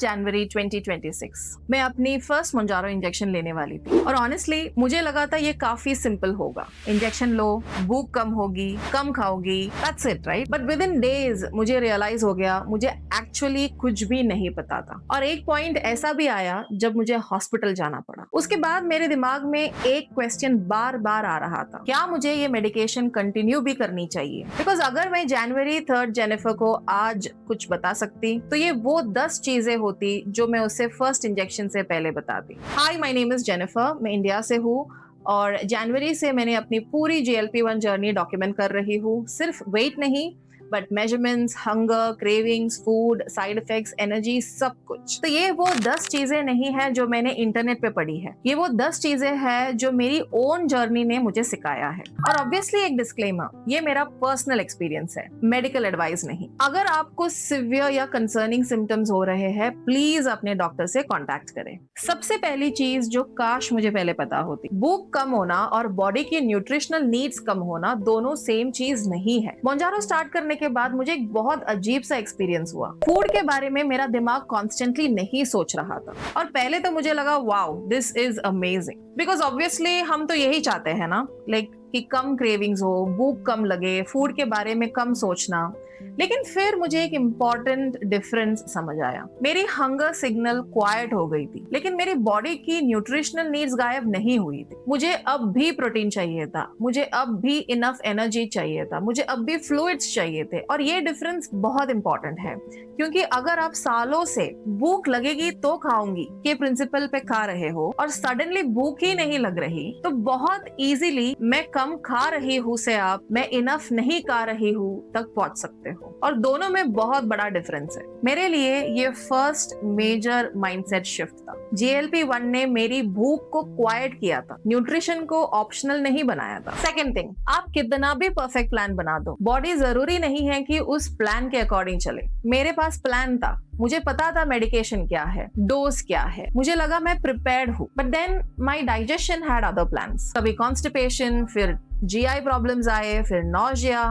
जनवरी 2026 मैं अपनी first मोंजारो injection लेने वाली थी और ऑनेस्टली मुझे लगा था ये काफी सिंपल होगा। इंजेक्शन लो, भूख कम होगी, कम खाओगी, that's it, right? But within days मुझे रियलाइज हो गया मुझे एक्चुअली कुछ भी नहीं पता था। और एक पॉइंट ऐसा भी आया जब मुझे हॉस्पिटल जाना पड़ा। उसके बाद मेरे दिमाग में एक क्वेश्चन बार बार आ रहा था, क्या मुझे ये मेडिकेशन कंटिन्यू भी करनी चाहिए? बिकॉज अगर मैं जनवरी 3 जेनिफर को आज कुछ बता सकती तो ये वो 10 चीजें होती जो मैं उसे फर्स्ट इंजेक्शन से पहले बताती। हाय, माय नेम इज जेनिफर, मैं इंडिया से हूँ और जनवरी से मैंने अपनी पूरी GLP-1 जर्नी डॉक्यूमेंट कर रही हूँ। सिर्फ वेट नहीं but measurements, hunger, cravings, food, side effects, energy, सब कुछ। तो ये वो 10 चीजें नहीं है जो मैंने इंटरनेट पे पढ़ी है, ये वो 10 चीजें हैं जो मेरी ओन जर्नी ने मुझे सिखाया है। और ऑब्वियसली एक डिस्क्लेमर, ये मेरा पर्सनल एक्सपीरियंस है, मेडिकल एडवाइस नहीं। अगर आपको सिवियर या कंसर्निंग सिम्टम्स हो रहे हैं प्लीज अपने डॉक्टर से कॉन्टैक्ट करें। सबसे पहली चीज जो काश मुझे पहले पता होती, भूख कम होना और बॉडी की न्यूट्रिशनल नीड्स कम होना दोनों सेम चीज नहीं है। मोंजारो स्टार्ट करने के बाद मुझे एक बहुत अजीब सा एक्सपीरियंस हुआ। फूड के बारे में मेरा दिमाग कॉन्स्टेंटली नहीं सोच रहा था और पहले तो मुझे लगा wow this is amazing, because obviously हम तो यही चाहते हैं ना, लाइक कि कम क्रेविंग्स हो, भूख कम लगे, फूड के बारे में कम सोचना। लेकिन फिर मुझे एक इम्पॉर्टेंट डिफरेंस समझ आया। मेरी हंगर सिग्नल क्वाइट हो गई थी लेकिन मेरी बॉडी की न्यूट्रिशनल नीड्स गायब नहीं हुई थी। मुझे अब भी प्रोटीन चाहिए था, मुझे अब भी इनफ एनर्जी चाहिए था, मुझे अब भी फ्लूइड्स चाहिए थे। और ये डिफरेंस बहुत इंपॉर्टेंट है क्योंकि अगर आप सालों से भूख लगेगी तो खाऊंगी के प्रिंसिपल पे खा रहे हो और सडनली भूख ही नहीं लग रही तो बहुत इजीली मैं कम खा रही हूँ से आप मैं इनफ नहीं खा रही हूँ तक पहुंच सकते हो। और दोनों में बहुत बड़ा डिफरेंस है। मेरे लिए ये फर्स्ट मेजर माइंडसेट शिफ्ट था। GLP-1 ने मेरी भूख को क्वाइट किया था, न्यूट्रिशन को ऑप्शनल नहीं बनाया था। सेकंड थिंग, आप कितना भी परफेक्ट प्लान बना दो, बॉडी जरूरी नहीं है कि उस प्लान के अकॉर्डिंग चले। मेरे पास प्लान था, मुझे पता था मेडिकेशन क्या है, डोज क्या है, मुझे लगा मैं प्रिपेयर्ड हूँ। But then my digestion had other plans. कभी कॉन्स्टिपेशन, फिर GI प्रॉब्लम्स आए, फिर नॉजिया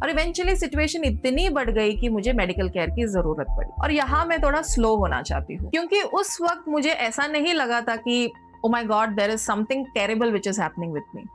और इवेंचुअली सिचुएशन इतनी बढ़ गई कि मुझे मेडिकल केयर की जरूरत पड़ी। और यहाँ मैं थोड़ा स्लो होना चाहती हूँ क्योंकि उस वक्त मुझे ऐसा नहीं लगा था कि oh my God, there is something terrible which is happening with me.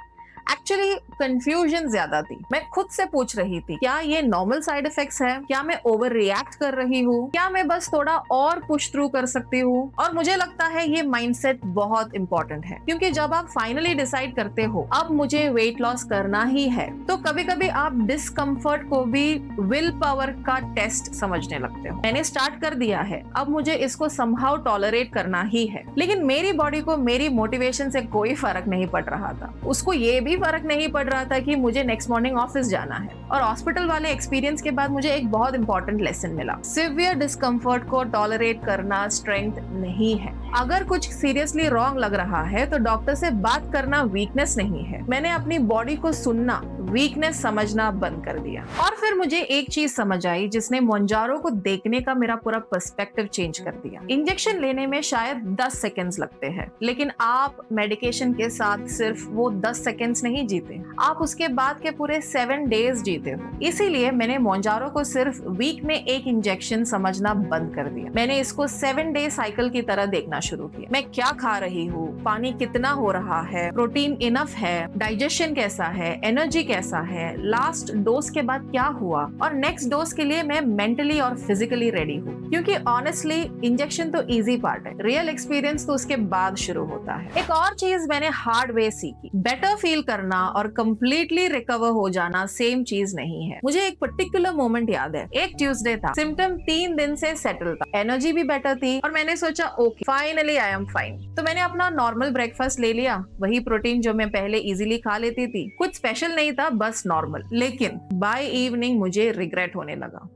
Actually confusion ज्यादा थी। मैं खुद से पूछ रही थी, क्या ये नॉर्मल साइड इफेक्ट्स है? क्या मैं ओवर रिएक्ट कर रही हूँ? क्या मैं बस थोड़ा और पुश थ्रू कर सकती हूँ? और मुझे लगता है ये माइंडसेट बहुत इंपॉर्टेंट है क्योंकि जब आप फाइनली डिसाइड करते हो अब मुझे वेट लॉस करना ही है तो कभी कभी आप डिस्कम्फर्ट को भी विल पावर का टेस्ट समझने लगते हो। मैंने स्टार्ट कर दिया है, अब मुझे इसको समहाउ टॉलरेट करना ही है। लेकिन मेरी बॉडी को मेरी मोटिवेशन से कोई फर्क नहीं पड़ रहा था। उसको ये भी फर्क नहीं पड़ रहा था कि मुझे नेक्स्ट मॉर्निंग ऑफिस जाना है। और हॉस्पिटल वाले एक्सपीरियंस के बाद मुझे एक बहुत इंपॉर्टेंट लेसन मिला, सिवियर डिस्कम्फर्ट को टॉलरेट करना स्ट्रेंथ नहीं है। अगर कुछ सीरियसली रॉन्ग लग रहा है तो डॉक्टर से बात करना वीकनेस नहीं है। मैंने अपनी बॉडी को सुनना, वीकनेस समझना बंद कर दिया। और फिर मुझे एक चीज समझ आई जिसने मोंजारो को देखने का मेरा पूरा पर्सपेक्टिव चेंज कर दिया। इंजेक्शन लेने में शायद 10 सेकेंड्स लगते हैं लेकिन आप मेडिकेशन के साथ सिर्फ वो 10 सेकेंड्स नहीं जीते, आप उसके बाद के पूरे 7 डेज जीते हो। इसीलिए मैंने मोंजारो को सिर्फ वीक में एक इंजेक्शन समझना बंद कर दिया। मैंने इसको 7 डे साइकिल की तरह देखना शुरू किया। मैं क्या खा रही हूँ, पानी कितना हो रहा है, प्रोटीन इनफ है, डाइजेशन कैसा है, एनर्जी कैसा है, लास्ट डोज के बाद क्या हुआ और नेक्स्ट डोज के लिए मैं मेंटली और फिजिकली रेडी हूँ। क्योंकि ऑनेस्टली इंजेक्शन तो इजी पार्ट है, रियल एक्सपीरियंस तो उसके बाद शुरू होता है। एक और चीज मैंने हार्ड वे सीखी, बेटर फील करना और कंप्लीटली रिकवर हो जाना सेम चीज नहीं है। मुझे एक पर्टिकुलर मोमेंट याद है, एक ट्यूसडे था, सिम्टम 3 दिन से सेटल था, एनर्जी भी बेटर थी और मैंने सोचा okay finally I am fine. तो मैंने अपना नॉर्मल ब्रेकफास्ट ले लिया, वही प्रोटीन जो मैं पहले इजीली खा लेती थी, कुछ स्पेशल नहीं था, बस नॉर्मल। लेकिन बाय इवनिंग मुझे रिग्रेट होने लगा।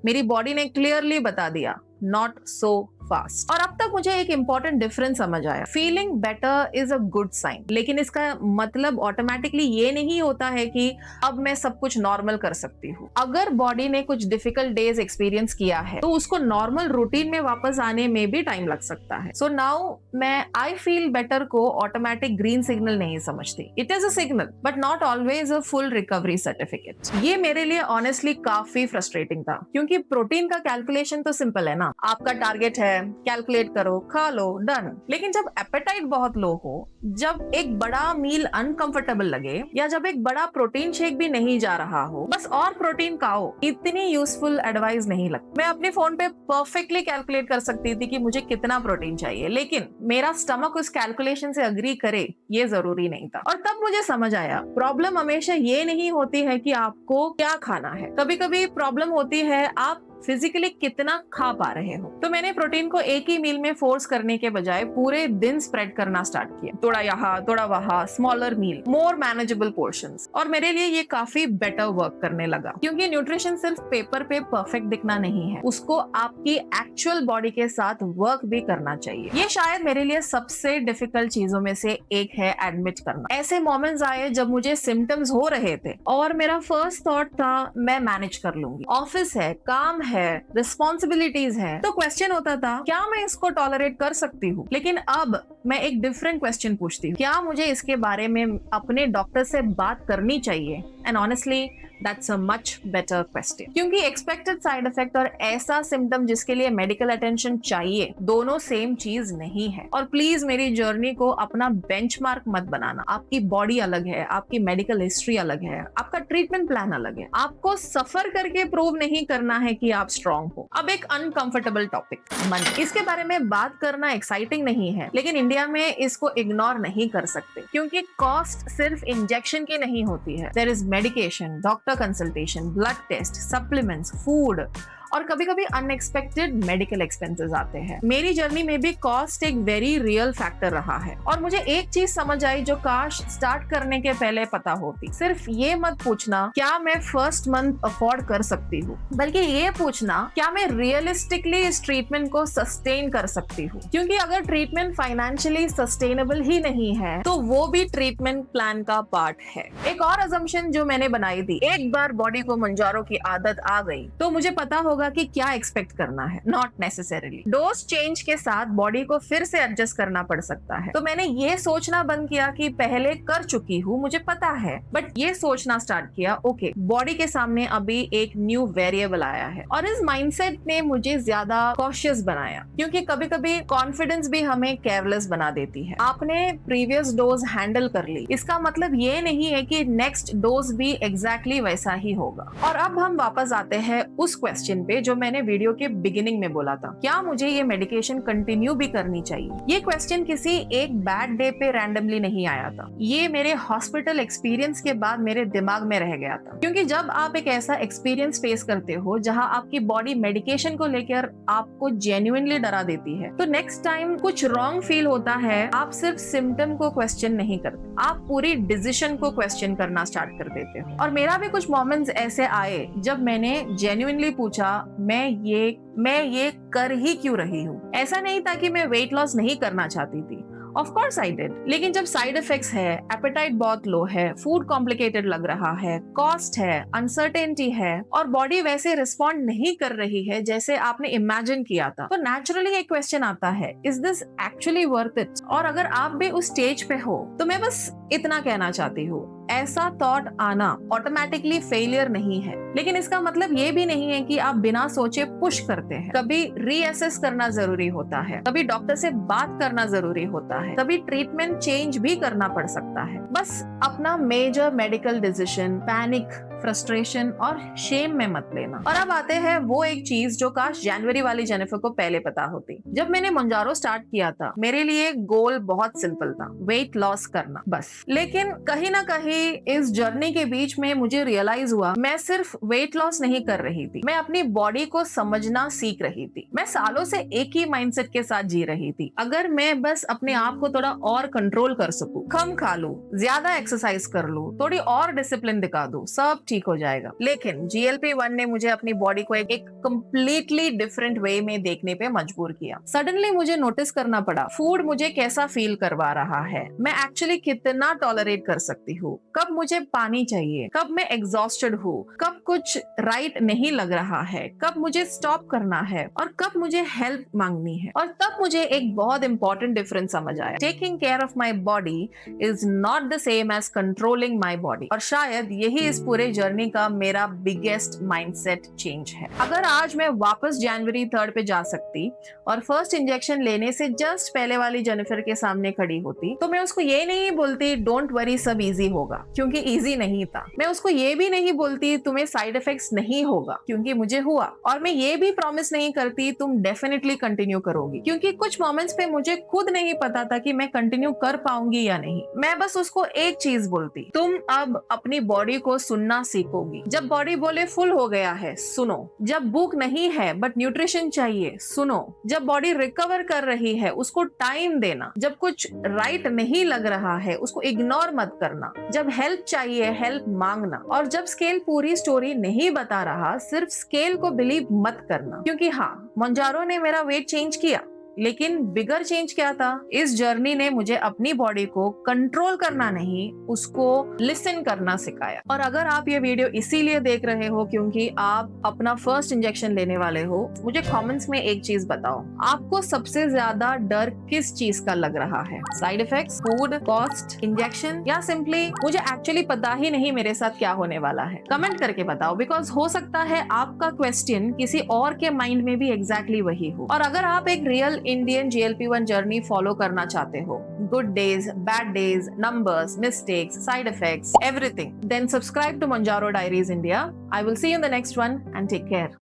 मेरी बॉडी ने क्लियरली बता दिया नॉट सो फास्ट। और अब तक मुझे एक इंपॉर्टेंट डिफरेंस समझ आया, feeling better is a good sign, लेकिन इसका मतलब ऑटोमेटिकली ये नहीं होता है कि अब मैं सब कुछ नॉर्मल कर सकती हूँ। अगर बॉडी ने कुछ डिफिकल्ट डेज एक्सपीरियंस किया है तो उसको नॉर्मल रूटीन में वापस आने में भी टाइम लग सकता है। सो नाउ मैं आई फील बेटर को ऑटोमेटिक ग्रीन सिग्नल नहीं समझती। It is a signal but not always a full recovery certificate. ये मेरे लिए ऑनेस्टली काफी फ्रस्ट्रेटिंग था क्योंकि प्रोटीन का कैलकुलेशन तो सिंपल है ना, आपका टारगेट है है, कैलकुलेट करो, खा लो, डन। लेकिन जब एपेटाइट बहुत लो हो, जब एक बड़ा मील अनकंफर्टेबल लगे, या जब एक बड़ा प्रोटीन शेक भी नहीं जा रहा हो, बस और प्रोटीन खाओ, इतनी यूजफुल एडवाइस नहीं लगती। मैं अपने फोन पे परफेक्टली कैलकुलेट कर सकती थी कि मुझे कितना प्रोटीन चाहिए, लेकिन मेरा स्टमक उस कैलकुलेशन से अग्री करे ये जरूरी नहीं था। और तब मुझे समझ आया, प्रॉब्लम हमेशा ये नहीं होती है कि आपको क्या खाना है, कभी कभी प्रॉब्लम होती है आप फिजिकली कितना खा पा रहे हो। तो मैंने प्रोटीन को एक ही मील में फोर्स करने के बजाय पूरे दिन स्प्रेड करना स्टार्ट किया, थोड़ा यहाँ थोड़ा वहाँ, स्मॉलर मील, मोर मैनेजेबल पोर्शंस। और मेरे लिए ये काफी बेटर वर्क करने लगा, क्योंकि न्यूट्रिशन सिर्फ पेपर पे परफेक्ट दिखना नहीं है, उसको आपकी एक्चुअल बॉडी के साथ वर्क भी करना चाहिए। ये शायद मेरे लिए सबसे डिफिकल्ट चीजों में से एक है एडमिट करना। ऐसे मोमेंट्स आए जब मुझे सिम्टम्स हो रहे थे और मेरा फर्स्ट थॉट था मैं मैनेज कर लूंगी, ऑफिस है, काम है, रिस्पॉन्सिबिलिटीज है। तो क्वेश्चन होता था क्या मैं इसको टॉलरेट कर सकती हूँ। लेकिन अब मैं एक डिफरेंट क्वेश्चन पूछती हूँ, क्या मुझे इसके बारे में अपने डॉक्टर से बात करनी चाहिए? And honestly that's a much better question, क्योंकि एक्सपेक्टेड साइड इफेक्ट और ऐसा सिम्टम जिसके लिए मेडिकल अटेंशन चाहिए, दोनों सेम चीज नहीं है। और प्लीज मेरी जर्नी को अपना बेंचमार्क मत बनाना। आपकी बॉडी अलग है, आपकी मेडिकल हिस्ट्री अलग है, आपका ट्रीटमेंट प्लान अलग है। आपको सफर करके प्रूव नहीं करना है कि आप स्ट्रॉन्ग हो। अब एक अनकंफर्टेबल टॉपिक, मनी। इसके बारे में बात करना एक्साइटिंग नहीं है, लेकिन इंडिया में इसको इग्नोर नहीं कर सकते, क्योंकि कॉस्ट सिर्फ इंजेक्शन की नहीं होती है। There is medication, doctor consultation, blood test, supplements, food, और कभी कभी अनएक्सपेक्टेड मेडिकल एक्सपेंसेस आते हैं। मेरी जर्नी में भी कॉस्ट एक वेरी रियल फैक्टर रहा है। और मुझे एक चीज समझ आई जो काश स्टार्ट करने के पहले पता होती। सिर्फ ये मत पूछना क्या मैं फर्स्ट मंथ अफोर्ड कर सकती हूँ, बल्कि ये पूछना क्या मैं रियलिस्टिकली इस ट्रीटमेंट को सस्टेन कर सकती हूँ। क्योंकि अगर ट्रीटमेंट फाइनेंशियली सस्टेनेबल ही नहीं है तो वो भी ट्रीटमेंट प्लान का पार्ट है। एक और असम्पशन जो मैंने बनाई थी, एक बार बॉडी को मंजारो की आदत आ गई तो मुझे पता होगा कि क्या एक्सपेक्ट करना है। Not necessarily. डोज चेंज के साथ बॉडी को फिर से एडजस्ट करना पड़ सकता है। तो मैंने ये सोचना बंद किया कि पहले कर चुकी हूँ, मुझे पता है, बट ये सोचना स्टार्ट किया ओके, बॉडी के सामने अभी एक न्यू वेरिएबल आया है। और इस माइंडसेट ने मुझे ज्यादा कॉशियस बनाया, क्योंकि कभी कभी कॉन्फिडेंस भी हमें केयरलेस बना देती है। आपने प्रीवियस डोज हैंडल कर ली, इसका मतलब ये नहीं है कि नेक्स्ट डोज भी एग्जैक्टली वैसा ही होगा। और अब हम वापस आते हैं उस क्वेश्चन पे जो मैंने वीडियो के बिगिनिंग में बोला था, क्या मुझे ये मेडिकेशन कंटिन्यू भी करनी चाहिए? ये क्वेश्चन किसी एक बैड डे पे रैंडमली नहीं आया था, ये मेरे हॉस्पिटल एक्सपीरियंस के बाद मेरे दिमाग में रह गया था। क्योंकि जब आप एक ऐसा एक्सपीरियंस फेस करते हो जहां आपकी बॉडी मेडिकेशन को लेकर आपको जेन्युइनली डरा देती है, तो नेक्स्ट टाइम कुछ रॉन्ग फील होता है, आप सिर्फ सिम्टम को क्वेश्चन नहीं करते, आप पूरी डिसीजन को क्वेश्चन करना स्टार्ट कर देते हो। और मेरा भी कुछ मोमेंट्स ऐसे आए जब मैंने जेन्युइनली पूछा मैं ये कर ही क्यों रही हूँ। ऐसा नहीं था कि मैं वेट लॉस नहीं करना चाहती थी, ऑफ कोर्स आई डिड, लेकिन जब साइड इफेक्ट्स है, एपेटाइट बहुत लो है, फूड कॉम्प्लिकेटेड लग रहा है, कॉस्ट है, अनसर्टेनिटी है और बॉडी वैसे रिस्पॉन्ड नहीं कर रही है जैसे आपने इमेजिन किया था, तो नेचुरली एक क्वेश्चन आता है, is this actually worth it? और अगर आप भी उस स्टेज पे हो तो मैं बस इतना कहना चाहती हूँ, ऐसा थॉट आना ऑटोमेटिकली फेलियर नहीं है, लेकिन इसका मतलब ये भी नहीं है कि आप बिना सोचे पुश करते हैं। कभी रीअसेस करना जरूरी होता है, कभी डॉक्टर से बात करना जरूरी होता है, कभी ट्रीटमेंट चेंज भी करना पड़ सकता है। बस अपना major medical decision panic, frustration और शेम में मत लेना। और अब आते हैं वो एक चीज जो काश जनवरी वाली जेनिफर को पहले पता होती। जब मैंने मोंजारो स्टार्ट किया था, मेरे लिए गोल बहुत सिंपल था, वेट लॉस करना बस। लेकिन कहीं ना कहीं इस जर्नी के बीच में मुझे रियलाइज हुआ मैं सिर्फ वेट लॉस नहीं कर रही थी, मैं अपनी बॉडी को समझना सीख रही थी। मैं सालों से एक ही माइंडसेट के साथ जी रही थी, अगर मैं बस अपने आप को थोड़ा और कंट्रोल कर सकूं, कम खा लूं, ज्यादा एक्सरसाइज कर लूं, थोड़ी और डिसिप्लिन दिखा दूं, सब ठीक हो जाएगा। लेकिन GLP-1 ने मुझे अपनी बॉडी को एक कंप्लीटली डिफरेंट वे में देखने पे मजबूर किया। सडनली मुझे नोटिस करना पड़ा फूड मुझे कैसा फील करवा रहा है, मैं एक्चुअली कितना टॉलरेट कर सकती हूँ, कब मुझे पानी चाहिए, कब मैं एग्जॉस्टेड हूँ, कब कुछ राइट नहीं लग रहा है, कब मुझे स्टॉप करना है और कब मुझे हेल्प मांगनी है। और तब मुझे एक बहुत इंपॉर्टेंट डिफरेंस समझ आया, taking care of my body is not the same as controlling my body. और शायद यही इस पूरे जर्नी का मेरा बिगेस्ट माइंडसेट चेंज है। अगर आज मैं वापस जनवरी 3 पे जा सकती और फर्स्ट इंजेक्शन लेने से जस्ट पहले वाली जेनिफर के सामने खड़ी होती, तो मैं उसको ये नहीं बोलती डोंट वरी सब इजी होगा, क्योंकि इजी नहीं था। मैं उसको ये भी नहीं बोलती तुम्हें साइड इफेक्ट्स नहीं होगा, क्योंकि मुझे हुआ। और मैं ये भी प्रॉमिस नहीं करती तुम डेफिनेटली कंटिन्यू करोगी, क्योंकि कुछ मोमेंट्स पे मुझे खुद नहीं पता था कि मैं कंटिन्यू कर पाऊंगी या नहीं। मैं बस उसको एक चीज बोलती, तुम अब अपनी बॉडी को सुनना सीखोगी। जब बॉडी बोले फुल हो गया है, सुनो। जब भूख नहीं है बट न्यूट्रिशन चाहिए, सुनो। जब बॉडी रिकवर कर रही है, उसको टाइम देना। जब कुछ राइट नहीं लग रहा है, उसको इग्नोर मत करना। जब हेल्प चाहिए, हेल्प मांगना। और जब स्केल पूरी स्टोरी नहीं बता रहा, सिर्फ स्केल को बिलीव मत करना। क्योंकि हाँ, मोंजारो ने मेरा वेट चेंज किया, लेकिन बिगर चेंज क्या था? इस जर्नी ने मुझे अपनी बॉडी को कंट्रोल करना नहीं, उसको लिसन करना सिखाया। और अगर आप ये वीडियो इसीलिए देख रहे हो क्योंकि आप अपना फर्स्ट इंजेक्शन लेने वाले हो, मुझे कमेंट्स में एक चीज बताओ, आपको सबसे ज्यादा डर किस चीज का लग रहा है? Side effects, food, cost, injection, या सिंपली मुझे एक्चुअली पता ही नहीं मेरे साथ क्या होने वाला है? कमेंट करके बताओ, बिकॉज हो सकता है आपका क्वेश्चन किसी और के माइंड में भी एग्जैक्टली वही हो। और अगर आप एक real Indian GLP-1 journey follow करना चाहते हो, good days, bad days, numbers, mistakes, side effects, everything, then subscribe to Mounjaro Diaries India. I will see you in the next one and take care.